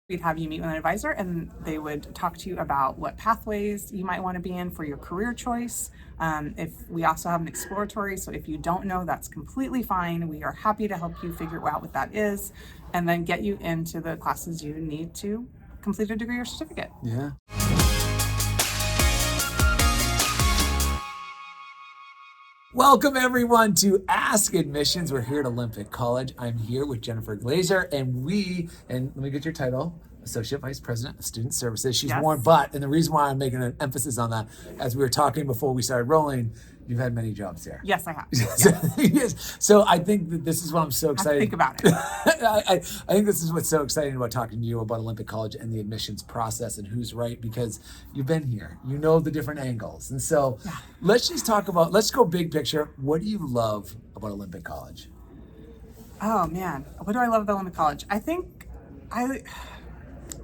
We'd have you meet with an advisor and they would talk to you about what pathways you might want to be in for your career choice. If we also have an exploratory, so if you don't know, that's completely fine. We are happy to help you figure out what that is and then get you into the classes you need to complete a degree or certificate. Yeah. Welcome everyone to Ask Admissions. We're here at Olympic College. I'm here with Jennifer Glazer, and let me get your title, Associate Vice President of Student Services. She's Yes. worn, but, and the reason why I'm making an emphasis on that, as we were talking before we started rolling, you've had many jobs here. Yes, I have. Yes. So I think that this is what I'm so excited. Think about it. I think this is what's so exciting about talking to you about Olympic College and the admissions process and who's right, because you've been here, you know the different angles. And so let's go big picture. What do you love about Olympic College? Oh man, what do I love about Olympic College?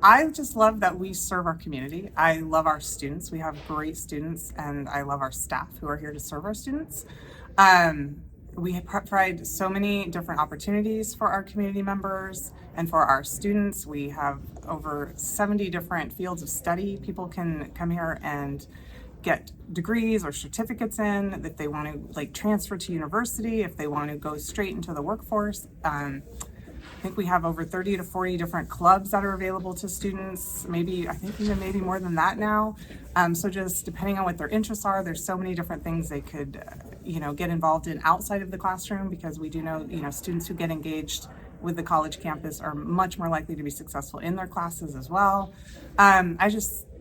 I just love that we serve our community. I love our students. We have great students, and I love our staff who are here to serve our students. We provide so many different opportunities for our community members and for our students. We have over 70 different fields of study. People can come here and get degrees or certificates in if they want to transfer to university, if they want to go straight into the workforce. I think we have over 30 to 40 different clubs that are available to students, maybe more than that now. So just depending on what their interests are, there's so many different things they could, get involved in outside of the classroom, because we do know, students who get engaged with the college campus are much more likely to be successful in their classes as well.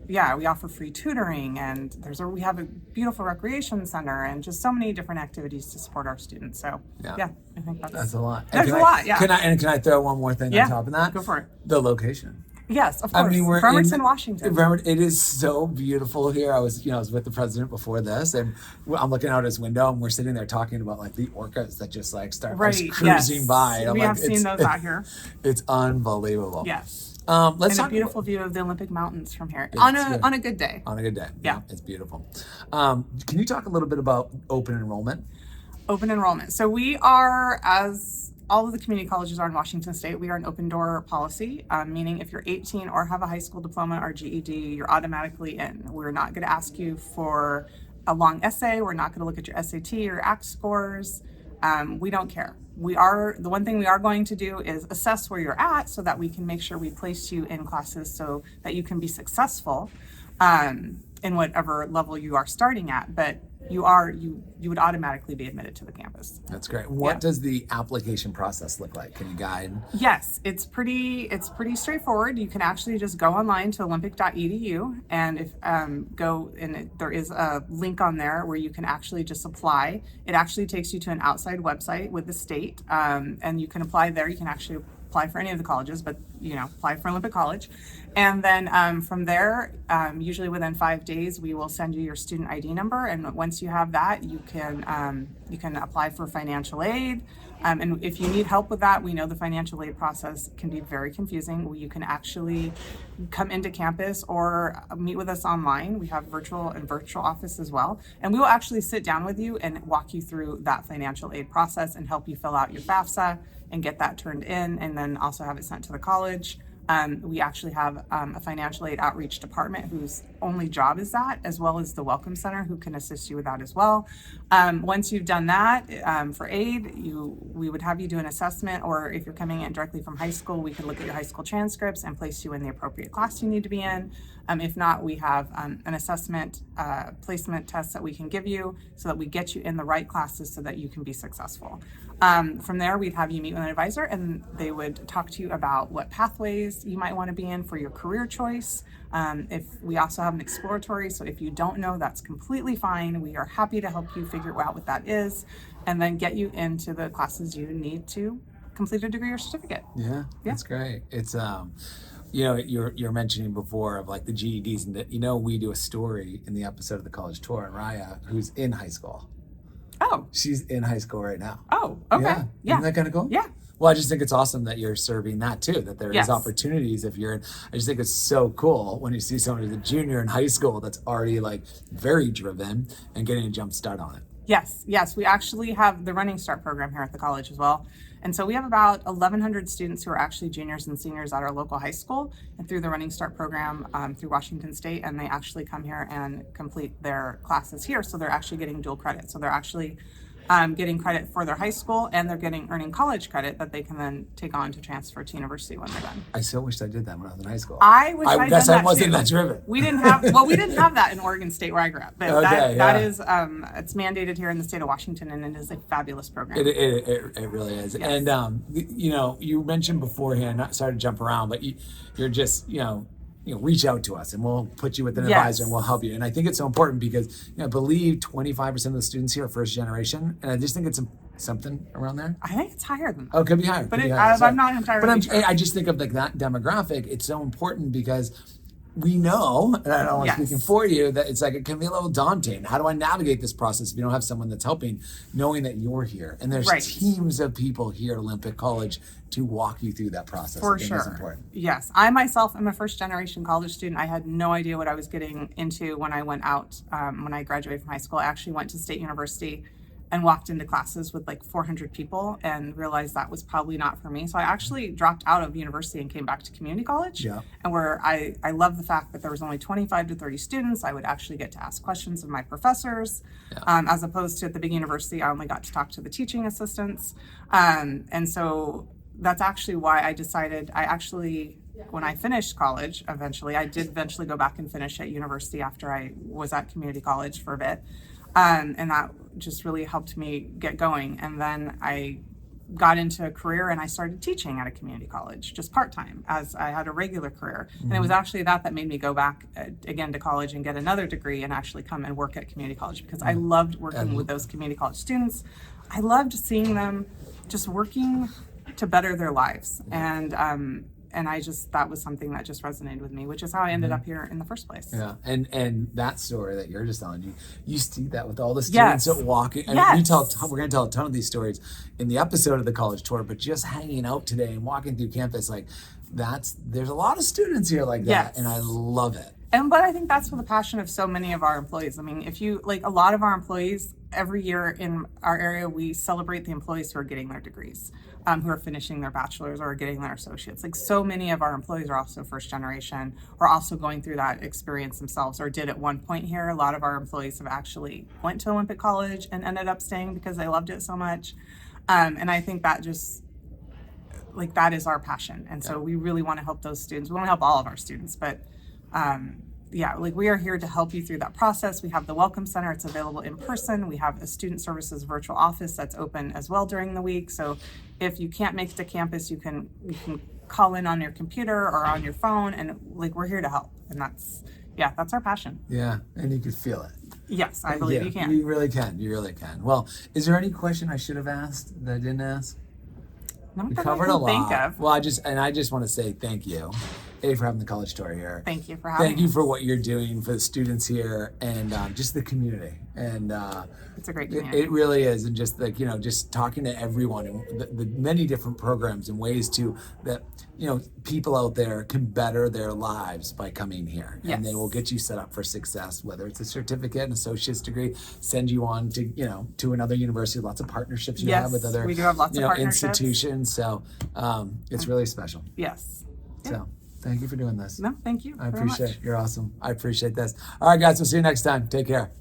We offer free tutoring, and we have a beautiful recreation center, and just so many different activities to support our students. So I think that's a lot. That's a lot. Yeah. Can I throw one more thing on top of that? Go for it. The location. Yes, of course. I mean, we're Bremerton, Washington. It is so beautiful here. I was with the president before this, and I'm looking out his window, and we're sitting there talking about the orcas that just start cruising by. And we have seen those out here. It's unbelievable. Yes. Let's talk a beautiful view of the Olympic Mountains from here on a good day. On a good day. Yeah. It's beautiful. Can you talk a little bit about open enrollment? Open enrollment. So we are, as all of the community colleges are in Washington State, we are an open door policy, meaning if you're 18 or have a high school diploma or GED, you're automatically in. We're not going to ask you for a long essay. We're not going to look at your SAT or ACT scores. We don't care. The one thing we are going to do is assess where you're at so that we can make sure we place you in classes so that you can be successful in whatever level you are starting at. But you would automatically be admitted to the campus. That's great. What does the application process look like? Can you guide? Yes, it's pretty straightforward. You can actually just go online to olympic.edu and there is a link on there where you can actually just apply. It actually takes you to an outside website with the state, and you can apply there. You can actually apply for any of the colleges, but apply for Olympic College. And then from there, usually within 5 days, we will send you your student ID number. And once you have that, you can apply for financial aid. And if you need help with that, we know the financial aid process can be very confusing. You can actually come into campus or meet with us online. We have virtual office as well. And we will actually sit down with you and walk you through that financial aid process and help you fill out your FAFSA and get that turned in, and then also have it sent to the college. We actually have a financial aid outreach department whose only job is that, as well as the Welcome Center, who can assist you with that as well. Once you've done that for aid, we would have you do an assessment, or if you're coming in directly from high school, we can look at your high school transcripts and place you in the appropriate class you need to be in. If not, we have an assessment placement test that we can give you so that we get you in the right classes so that you can be successful. From there, we'd have you meet with an advisor, and they would talk to you about what pathways you might want to be in for your career choice. If we also have an exploratory, so if you don't know, that's completely fine. We are happy to help you figure out what that is and then get you into the classes you need to complete a degree or certificate. Yeah. That's great. It's you're mentioning before of the GEDs, and that we do a story in the episode of the college tour on Raya, who's in high school. Oh. She's in high school right now. Oh, okay. Yeah. Isn't that kind of cool? Yeah. Well, I just think it's awesome that you're serving that too, that there is opportunities if you're in. I just think it's so cool when you see someone who's a junior in high school that's already very driven and getting a jump start on it. Yes. We actually have the Running Start program here at the college as well. And so we have about 1,100 students who are actually juniors and seniors at our local high school and through the Running Start program through Washington State, and they actually come here and complete their classes here. So they're actually getting dual credit. So they're actually getting credit for their high school, and they're earning college credit that they can then take on to transfer to university when they're done. I so wished I did that when I was in high school. I wish I'd guess done I that wasn't too. that driven. We didn't have that in Oregon State where I grew up, but Okay, that yeah. is it's mandated here in the state of Washington, and it is a fabulous program. It really is. Yes. And you mentioned beforehand, not sorry to jump around, but you're just reach out to us and we'll put you with an Yes. advisor and we'll help you. And I think it's so important because I believe 25% of the students here are first generation, and I just think it's something around there. I think it's higher than that. Oh, it could be higher. But could be it- higher. I'm not entirely But sure. I just think of like that demographic. It's so important because we know, and I don't want to Yes. speaking for you, that it's like it can be a little daunting. How do I navigate this process if you don't have someone that's helping, knowing that you're here and there's Right. teams of people here at Olympic College to walk you through that process? For I think sure. is important. Yes. I myself am a first generation college student. I had no idea what I was getting into when I went out, when I graduated from high school. I actually went to State University and walked into classes with like 400 people and realized that was probably not for me. So I actually dropped out of university and came back to community college. Yeah. And where I love the fact that there was only 25 to 30 students. I would actually get to ask questions of my professors, as opposed to at the big university, I only got to talk to the teaching assistants. And so that's actually why I decided when I finished college, I did eventually go back and finish at university after I was at community college for a bit. And that just really helped me get going. And then I got into a career and I started teaching at a community college, just part-time, as I had a regular career. And it was actually that made me go back again to college and get another degree and actually come and work at community college, because I loved working with those community college students. I loved seeing them just working to better their lives. And that was something that just resonated with me, which is how I ended up here in the first place. Yeah, and that story that you're just telling, you see that with all the students Yes. that walking. And Yes. we're going to tell a ton of these stories in the episode of the college tour, but just hanging out today and walking through campus, like there's a lot of students here like that, Yes. and I love it. But I think that's for the passion of so many of our employees. I mean, if you like a lot of our employees, every year in our area, we celebrate the employees who are getting their degrees, who are finishing their bachelor's or getting their associates. Like, so many of our employees are also first generation, or also going through that experience themselves, or did at one point here. A lot of our employees have actually went to Olympic College and ended up staying because they loved it so much. And I think that just, like, that is our passion. And so we really want to help those students. We want to help all of our students, but we are here to help you through that process. We have the Welcome Center. It's available in person. We have a student services virtual office that's open as well during the week. So if you can't make it to campus, you can call in on your computer or on your phone, and we're here to help. And that's our passion. Yeah, and you can feel it. Yes, I believe you can. You really can. You really can. Well, is there any question I should have asked that I didn't ask? Not We that covered I a can think lot. of. Well, I just want to say thank you, for having the college tour here. Thank you for having Thank you us. for what you're doing for the students here and just the community. And It's a great it community. really is. And just just talking to everyone and the many different programs and ways that people out there can better their lives by coming here. Yes. And they will get you set up for success, whether it's a certificate, an associate's degree, send you on to another university. Lots of partnerships you have with Yes, other we do have lots of partnerships. institutions. So it's really special. Yes. So thank you for doing this. No, thank you. I very much. appreciate it. You're awesome. I appreciate this. All right, guys. We'll see you next time. Take care.